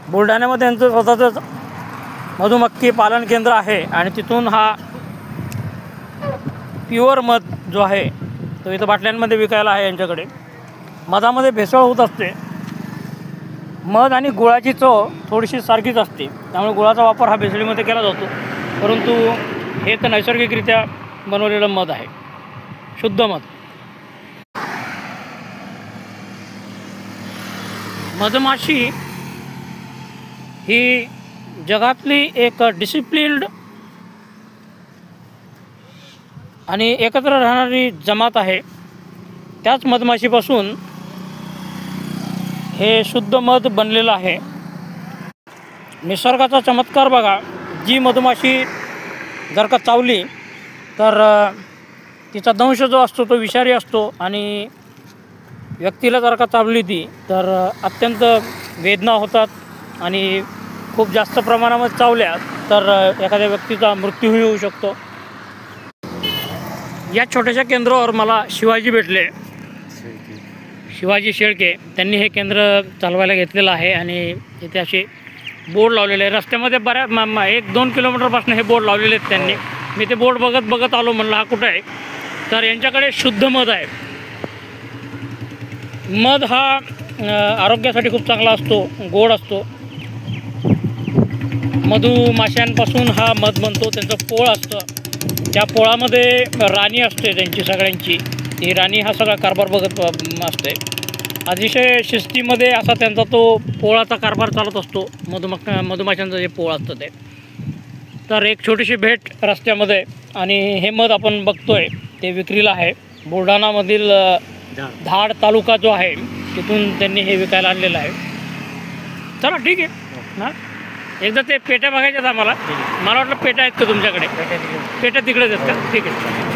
बुलढाण्यामध्ये यांचं स्वतःचंच मधुमक्खी पालन केंद्र आहे आणि तिथून हा प्युअर मध जो आहे तो इथं बाटल्यांमध्ये विकायला आहे यांच्याकडे. मधामध्ये भेसळ होत असते. मध आणि गुळाची चव थोडीशी सारखीच असते, त्यामुळे गुळाचा वापर हा भेसळीमध्ये केला जातो. परंतु हे तर नैसर्गिकरित्या बनवलेलं मध आहे, शुद्ध मध. मधमाशी ही जगातली एक डिसिप्लिन्ड आणि एकत्र राहणारी जमात आहे. त्याच मधमाशीपासून हे शुद्ध मध बनलेलं आहे. निसर्गाचा चमत्कार बघा. जी मधमाशी जर का चावली तर तिचा दंश जो असतो तो विषारी असतो आणि व्यक्तीला जर का चावली ती तर अत्यंत वेदना होतात आणि खूप जास्त प्रमाणामध्ये चावल्या तर एखाद्या व्यक्तीचा मृत्यूही होऊ शकतो. या छोट्याशा केंद्रावर मला शिवाजी भेटले, शिवाजी शेळके. त्यांनी हे केंद्र चालवायला घेतलेलं आहे आणि इथे असे बोर्ड लावलेले आहे. रस्त्यामध्ये बऱ्याच 1-2 किलोमीटरपासून हे बोर्ड लावलेले आहेत त्यांनी. मी ते बोर्ड बघत आलो, म्हणलं हा कुठं आहे. तर यांच्याकडे शुद्ध मध आहे. मध हा आरोग्यासाठी खूप चांगला असतो, गोड असतो. मधुमाशांपासून हा मध बनतो. त्यांचं पोळ असतं, त्या पोळामध्ये राणी असते त्यांची सगळ्यांची. ती राणी हा सगळा कारभार बघत असते. अतिशय शिस्तीमध्ये असा त्यांचा तो पोळाचा कारभार चालत असतो. मधुमाशांचं जे पोळ असतं ते. तर एक छोटीशी भेट रस्त्यामध्ये आणि हे मध आपण बघतोय ते विक्रीला आहे. बुलढाणामधील धाड तालुका जो आहे तिथून त्यांनी हे विकायला आणलेलं आहे. चला ठीक आहे हां. एकदा ते पेट्या बघायच्यात आम्हाला. मला वाटलं पेट्या आहेत का तुमच्याकडे? पेट्या तिकडेच आहेत का? ठीक आहे.